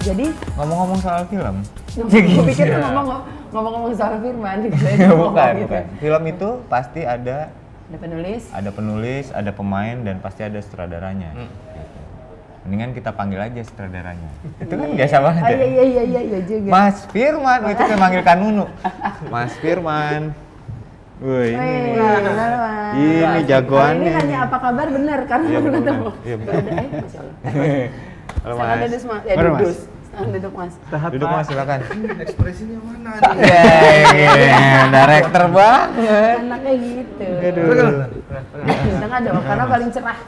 Jadi ngomong-ngomong soal film. gue pikir tuh ngomong-ngomong soal Firman. Bukan. Film itu pasti ada penulis, ada pemain, dan pasti ada sutradaranya. Gitu. Mendingan kita panggil aja sutradaranya. Itu kan biasa banget ya. Iya juga. Mas Firman, itu kayak manggil Kanunu. Mas Firman. Wih, ini jagoannya. Ini hanya apa kabar benar karena iya, belum ketemu. Iya, Halo Mas. Duduk Mas. Duduk Mas, silakan. Ekspresinya mana nih? Iya, director banget. Anaknya gitu. Aduh. Tengah dong, karena paling cerah.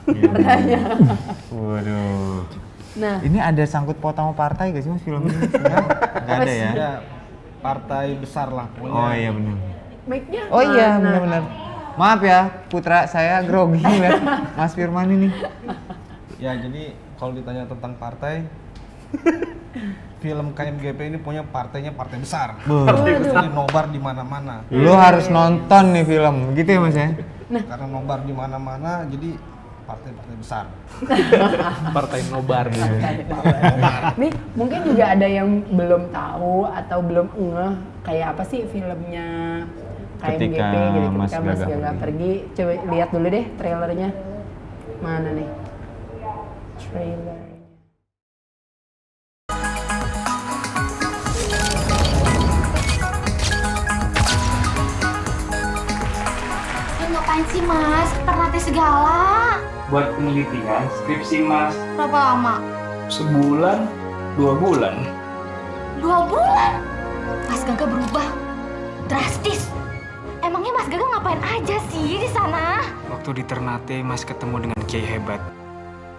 Warnanya. Waduh. Nah, ini ada sangkut paut sama partai gak sih Mas film ini? Nggak ada ya? Ya, partai besar lah pokoknya. Oh iya benar. mic-nya Oh iya mana? benar-benar. Maaf ya, putra saya grogi lihat Mas Firman ini. Ya jadi kalau ditanya tentang partai, film KMGP ini punya partainya partai besar. Jadi nobar di mana-mana. Lu harus nonton nih film, gitu ya Mas ya? Karena nobar di mana-mana, jadi partai-partai besar. Partai nobar. Nih mungkin juga ada yang belum tahu atau belum ngeh kayak apa sih filmnya KMGP Ketika gitu Mas ketika Mas Gaga Gaga pergi. Coba lihat dulu deh trailernya. Mana nih? Trailer. Ngapain sih Mas? Perhati segala. Buat penelitian skripsi Mas. Berapa lama? Sebulan, 2 bulan. 2 bulan? Mas Gaga berubah drastis. Emangnya Mas Gaga ngapain aja sih di sana? Waktu di Ternate, Mas ketemu dengan Kiai hebat.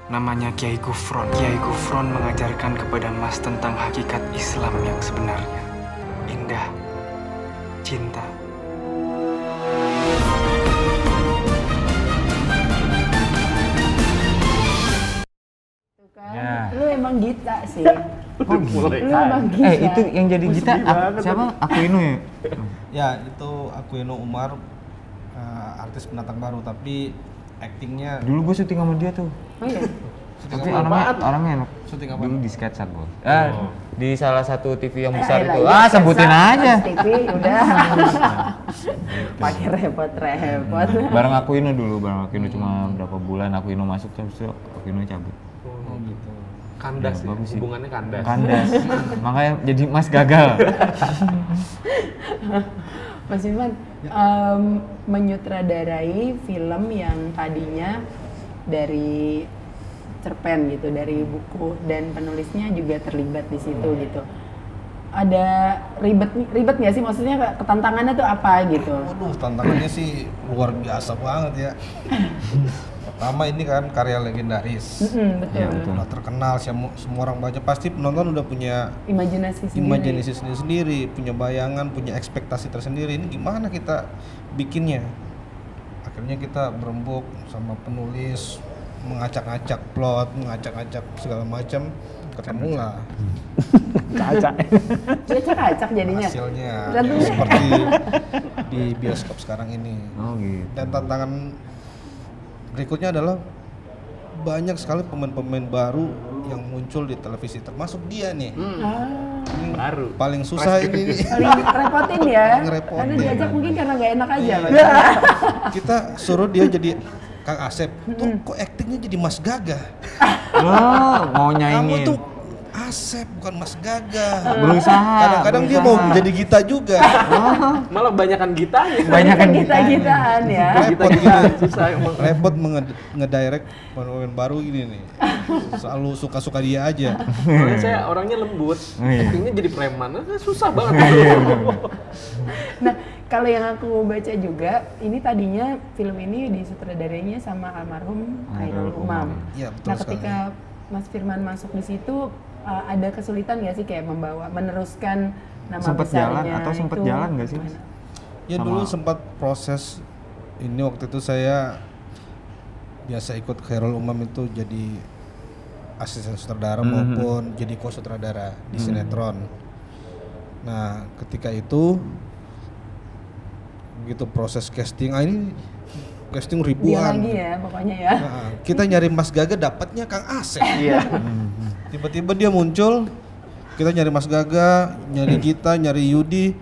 Namanya Kiai Gufron. Kiai Gufron mengajarkan kepada Mas tentang hakikat Islam yang sebenarnya. Indah, cinta. Ya. Lu emang Gita sih. Mulai. Lu emang Gita. Itu yang jadi Gita siapa? Aquino ya? Ya itu Aquino Umar, artis pendatang baru, tapi aktingnya Dulu gue syuting sama dia tuh. Oh iya. Tapi orangnya enak. Syuting apa? Dulu di sketsa gue. Di salah satu TV yang besar Elah, itu. iya, Sebutin sketsa, aja. TV udah. Pakai repot-repot. Bareng Aquino dulu, cuma berapa bulan Aquino masuk terus Aquino cabut. Oh gitu. Kandas ya, bagus sih. hubungannya kandas. Kandas. Makanya jadi Mas gagal. Mas Firman, menyutradarai film yang tadinya dari cerpen gitu, dari buku, dan penulisnya juga terlibat di situ gitu. Ada ribet nggak sih? Maksudnya ketantangannya tuh apa gitu? Waduh, tantangannya sih luar biasa banget ya. Pertama ini kan karya legendaris. Betul. Ya, betul. Udah terkenal, semua orang baca, pasti penonton udah punya Imajinasi sendiri, punya bayangan, punya ekspektasi tersendiri. Ini gimana kita bikinnya? Akhirnya kita berembuk sama penulis, mengacak-acak plot, mengacak-acak segala macam, ketemulah Acak-acak jadinya. hasilnya Tentunya. seperti di bioskop sekarang ini. Oh gitu. Dan tantangan berikutnya adalah banyak sekali pemain-pemain baru yang muncul di televisi, termasuk dia nih. Ini Baru. paling susah ini. Paling repotin ya. Ngerepotin. Karena diajak mungkin karena nggak enak aja. Mas. Kita suruh dia jadi Kang Asep, tuh kok aktingnya jadi Mas Gaga? Oh, mau Kamu nyaingin. tuh Asep bukan Mas Gaga. Berusaha. Kadang-kadang dia mau jadi Gita juga. Malah banyakan gitanya. Banyakan Gita-gitaan ya. Repot Gita gitu. susah emang. Repot ngedirect pemain baru gini nih. Selalu suka-suka dia aja. Soalnya saya orangnya lembut, Oh, iya. actingnya jadi preman, susah banget. Nah, kalau yang aku baca juga, ini tadinya film ini disutradarainya sama almarhum Khairul Umam. Iya, betul Nah, sekali. ketika Mas Firman masuk di situ, ada kesulitan nggak sih kayak meneruskan nama Sempet besarnya jalan atau sempet itu? jalan nggak sih, Mas? Ya Sama- dulu sempat proses ini, waktu itu saya biasa ikut Khairul Umam itu jadi asisten sutradara maupun jadi co-sutradara di sinetron. Nah, ketika itu begitu proses casting, ini casting Dia ribuan. lagi ya pokoknya ya. Nah, kita nyari Mas Gaga, dapatnya Kang Asep. Iya. Tiba-tiba dia muncul, kita nyari Mas Gaga, nyari Gita, nyari Yudi.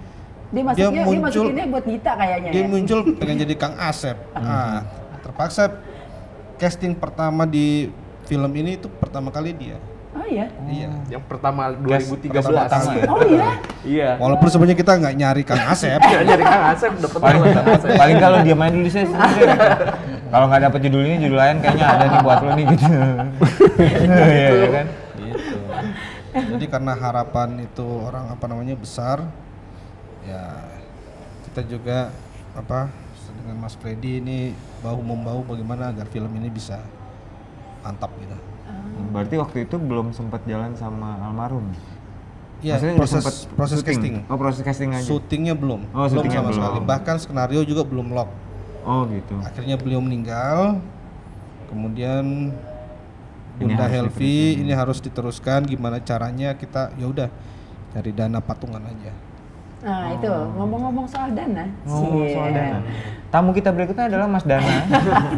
Dia masukinnya buat Gita kayaknya. Dia ya? muncul pengen jadi Kang Asep. Terpaksa casting pertama di film ini itu pertama kali dia. Oh iya. Iya. Yang pertama Pertama 2013. Oh iya. Iya. Walaupun sebenarnya kita nggak nyari Kang Asep. Nggak nyari Kang Asep, dapet Kang Asep. Paling kalau dia main dulu saya sendiri. Kalau nggak dapet judul ini, judul lain kayaknya ada nih buat lo nih gitu. Iya kan? Gitu. Jadi karena harapan itu orang besar, ya kita juga dengan Mas Freddy ini bahu membahu bagaimana agar film ini bisa mantap gitu. Berarti waktu itu belum sempat jalan sama almarhum. Iya, Maksudnya udah proses syuting? casting. Oh, proses casting aja. Syutingnya belum. Oh, syutingnya sama belum. sekali. Bahkan skenario juga belum lock. Oh, gitu. Akhirnya beliau meninggal. Kemudian Ini Bunda harus Helvi ini harus diteruskan, gimana caranya kita ya udah cari dana patungan aja. Nah itu ngomong-ngomong soal dana. Ngomong soal dana. Tamu kita berikutnya adalah Mas Dana.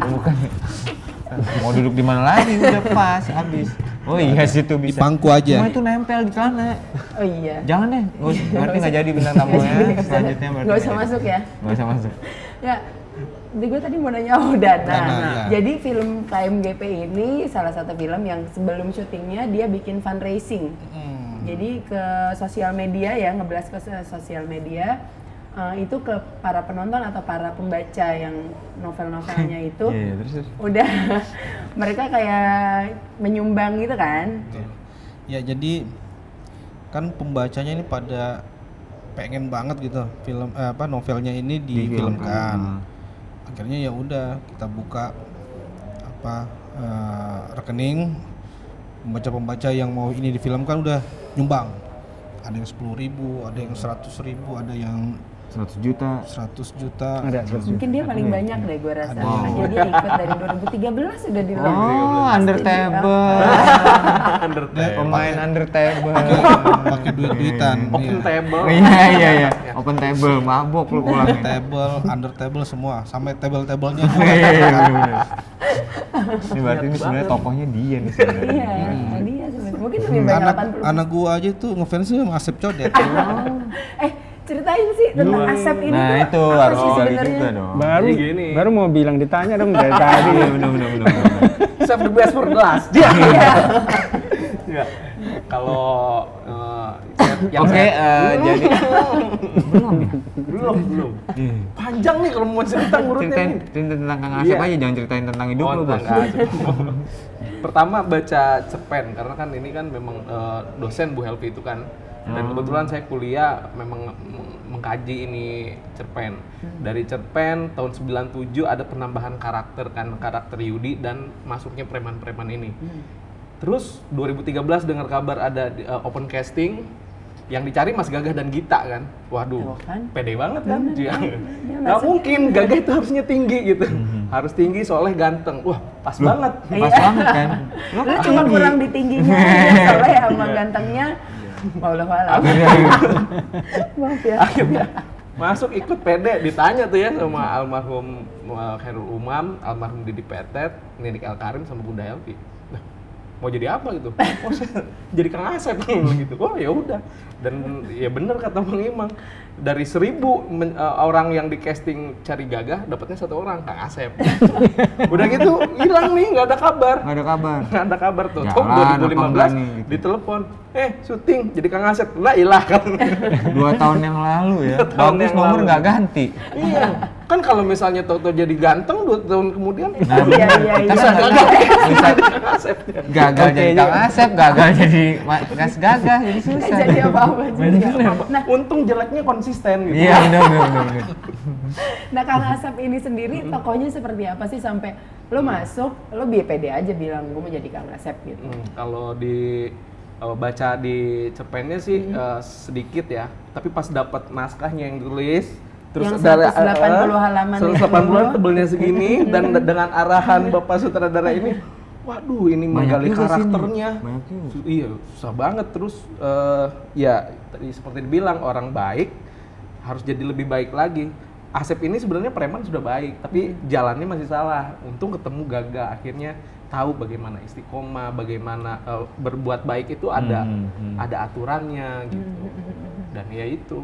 Bukan. Mau duduk di mana lagi, udah pas habis. Oh iya situ Di bisa. pangku aja. Cuma itu nempel di celana. Oh iya. Jangan deh, berarti nggak jadi bintang tamunya. Selanjutnya berarti Nggak usah masuk ya. Nggak usah masuk. Ya, gue tadi mau nanya Dana. Dana, ya. Jadi film KMGP ini salah satu film yang sebelum syutingnya dia bikin fundraising. Jadi ke sosial media ya, ngeblas ke sosial media. Itu ke para penonton atau para pembaca yang novel-novelnya itu Terus. udah mereka kayak menyumbang gitu kan. Ya jadi kan pembacanya ini pada pengen banget gitu film novelnya ini difilmkan. Akhirnya ya udah kita buka rekening pembaca-pembaca yang mau ini difilmkan udah nyumbang. Ada yang 10.000, ada yang 100.000, ada yang 100 juta. 100 juta. Ada 100 juta. Mungkin dia paling banyak deh gue rasa. Ada. Makanya dia ikut dari 2013 udah di Oh, under table. Pemain under table. Pakai duit-duitan. Open table. Iya. Open table, mabok lu pulang. Table, under table semua, sampai table-tablenya juga. Iya. Ini berarti ini sebenarnya tokohnya dia nih sebenarnya. Iya, dia sebenarnya. Mungkin lebih banyak 80%. Anak gua aja tuh ngefansnya sama Asep Codet. Ceritain sih tentang Asep ini Nah, tuh itu apa harus sih digali sebenarnya? juga dong. Baru Jadi gini. baru mau bilang ditanya dong dari tadi. Iya, benar. Save the best for the last. Iya. Ya. Kalau yang Oke, jadi belum. Panjang nih kalau mau cerita ngurutnya ceritain nih. tentang Kang Asep Iya. aja, jangan ceritain tentang hidup lu, Bos. Tentang Asep. Pertama baca cerpen karena kan ini kan memang dosen Bu Helvi itu kan. Dan kebetulan saya kuliah memang mengkaji ini cerpen. Dari cerpen tahun 97 ada penambahan karakter Yudi dan masuknya preman-preman ini. Terus 2013 dengar kabar ada open casting yang dicari Mas Gagah dan Gita kan. Waduh, pede banget kan dia. Nggak mungkin, Gagah itu harusnya tinggi gitu. Harus tinggi soalnya ganteng. Wah, pas banget. Pas banget kan. Lu cuma kurang di tingginya soalnya sama gantengnya. Wallahualam. Maaf ya. Akhirnya masuk ikut pede, ditanya tuh ya sama almarhum Khairul Umam, almarhum Didi Petet, Nidik Al Karim sama Bunda Helvi. Nah, mau jadi apa gitu? Oh, saya jadi Kang Asep gitu. Oh ya udah. Dan ya bener kata Bang Imang, dari 1.000 orang yang di casting cari Gagah, dapatnya 1 orang, Kang Asep. Udah gitu hilang nih, nggak ada kabar. Nggak ada kabar tuh. Tuh 2015 ditelepon, syuting jadi Kang Asep. Lah hilang kan. 2 tahun yang lalu ya. Bagus nomor nggak ganti. Iya. Kan kalau misalnya Toto jadi ganteng 2 tahun kemudian, Iya. Bisa gagal jadi Kang Asep, gagal jadi Mas Gagah, jadi susah. Jadi apa-apa juga. Nah, untung jeleknya konsisten gitu. Iya, benar. Nah, Kang Asep ini sendiri tokohnya seperti apa sih sampai lo masuk, lo pede aja bilang gue mau jadi Kang Asep gitu. Kalau di baca di cerpennya sih sedikit ya, tapi pas dapat naskahnya yang ditulis terus Yang ada 180 halaman 180 tebelnya segini dan dengan arahan Bapak sutradara ini, waduh ini menggali karakternya. Iya, susah banget. Terus ya tadi seperti dibilang orang baik harus jadi lebih baik lagi. Asep ini sebenarnya preman sudah baik, tapi jalannya masih salah. Untung ketemu Gagah, akhirnya tahu bagaimana istiqomah, bagaimana berbuat baik itu ada aturannya gitu. Dan ya itu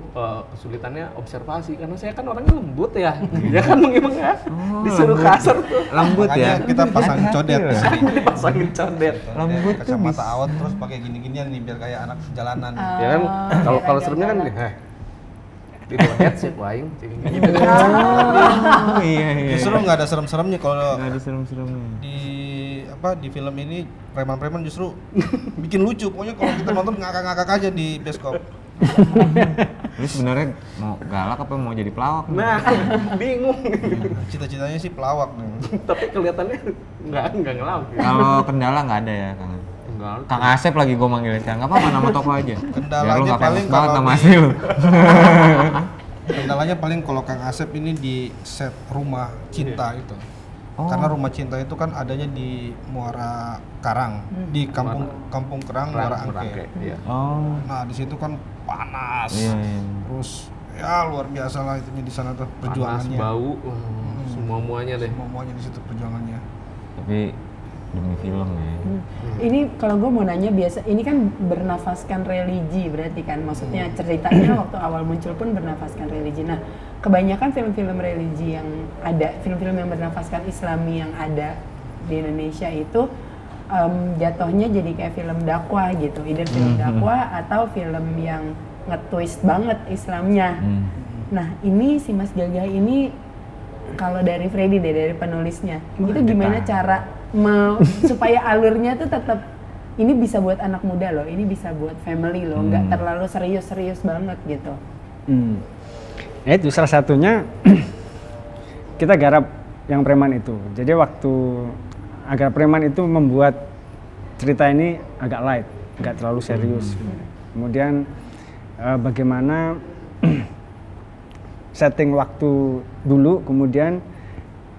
kesulitannya observasi karena saya kan orangnya lembut ya. Ya kan memang ya disuruh kasar tuh. Lembut ya. Kita pasang codet di sini. Dipasangin condet. Lembut tuh kacamata awet terus pakai gini-ginian nih biar kayak anak jalanan. Ya kan kalau seremnya kan di headset waing gitu. Oh iya. Justru nggak ada serem-seremnya kalau Nggak ada serem-seremnya. di film ini preman-preman justru bikin lucu. Pokoknya kalau kita nonton ngakak-ngakak aja di bioskop. Lu sebenarnya mau galak apa mau jadi pelawak? Nah, bingung. Cita-citanya sih pelawak nih. Tapi kelihatannya nggak ngelawak. Kalau kendala nggak ada ya, Kang. Enggak. Kang Asep lagi gue manggilnya sekarang, nggak apa-apa nama toko aja. Kendalanya Biar lu nggak paling famous banget kalau nama di- asli lu. Kendalanya paling kalau Kang Asep ini di set rumah cinta itu. Oh. Karena rumah cinta itu kan adanya di Muara Karang, di Kampung Kerang, Muara Angke. Iya. Oh. Nah, di situ kan panas. Iya, iya. Terus ya luar biasa lah itunya di sana tuh Panas, perjuangannya. bau, semua-muanya deh. Semuanya di situ perjuangannya. Tapi demi film ya. Ini kalau gue mau nanya biasa, ini kan bernafaskan religi berarti kan, maksudnya ceritanya waktu awal muncul pun bernafaskan religi. Nah, kebanyakan film-film religi yang ada, film-film yang bernafaskan Islami yang ada di Indonesia itu jatuhnya jadi kayak film dakwah gitu, either film dakwah atau film yang nge-twist banget Islamnya. Nah, ini si Mas Gagah ini kalau dari Freddy deh, dari penulisnya, itu gimana cara supaya alurnya tuh tetap ini bisa buat anak muda loh, ini bisa buat family loh, nggak terlalu serius-serius banget gitu. Itu salah satunya kita garap yang preman itu. Jadi waktu agar preman itu membuat cerita ini agak light, nggak terlalu serius. Kemudian bagaimana setting waktu dulu, kemudian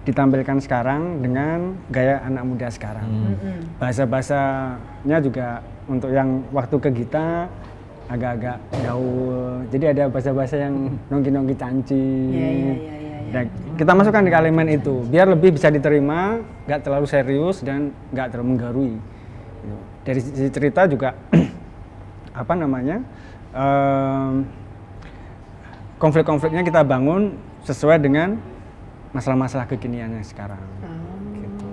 ditampilkan sekarang dengan gaya anak muda sekarang. Bahasa-bahasanya juga untuk yang waktu ke Gita agak-agak gaul. Jadi ada bahasa-bahasa yang nongki-nongki canci. Dan kita masukkan di elemen itu biar lebih bisa diterima, nggak terlalu serius dan nggak terlalu menggarui. Dari sisi cerita juga apa namanya? Konflik-konfliknya kita bangun sesuai dengan masalah-masalah kekiniannya sekarang. Gitu.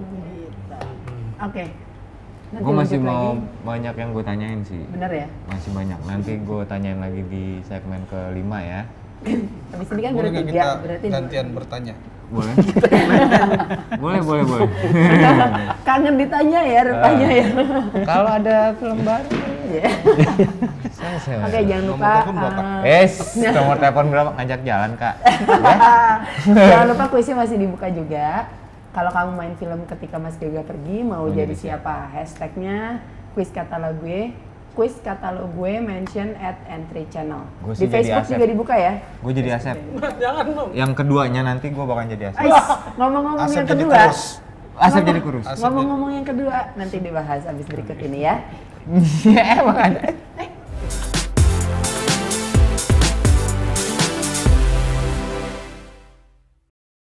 Oke. Nanti Gue masih lanjut mau lagi. banyak yang gue tanyain sih. Bener ya? Masih banyak. Nanti gue tanyain lagi di segmen ke-5 ya. Habis ini kan Boleh baru nggak 3, kita berarti gantian bertanya? Boleh? boleh. kangen ditanya ya rupanya ya. Kalau ada film baru. Iya. Saya. Oke, jangan lupa Nomor telepon berapa? Nomor telepon berapa? Ngajak jalan, Kak. jangan lupa kuisnya masih dibuka juga. Kalau kamu main film ketika Mas Gagah pergi, mau jadi siapa? Hashtagnya kuis kata lo gue mention @entry channel. Gua Di sih jadi Facebook Asep. juga dibuka ya. Gue jadi Asep. Jangan dong. Yang keduanya nanti gue bakal jadi Asep. Ngomong-ngomong Asep yang jadi kedua. kurus. Asep jadi kurus. Ngomong-ngomong yang kedua nanti dibahas abis berikut ini ya. Iya, emang ada.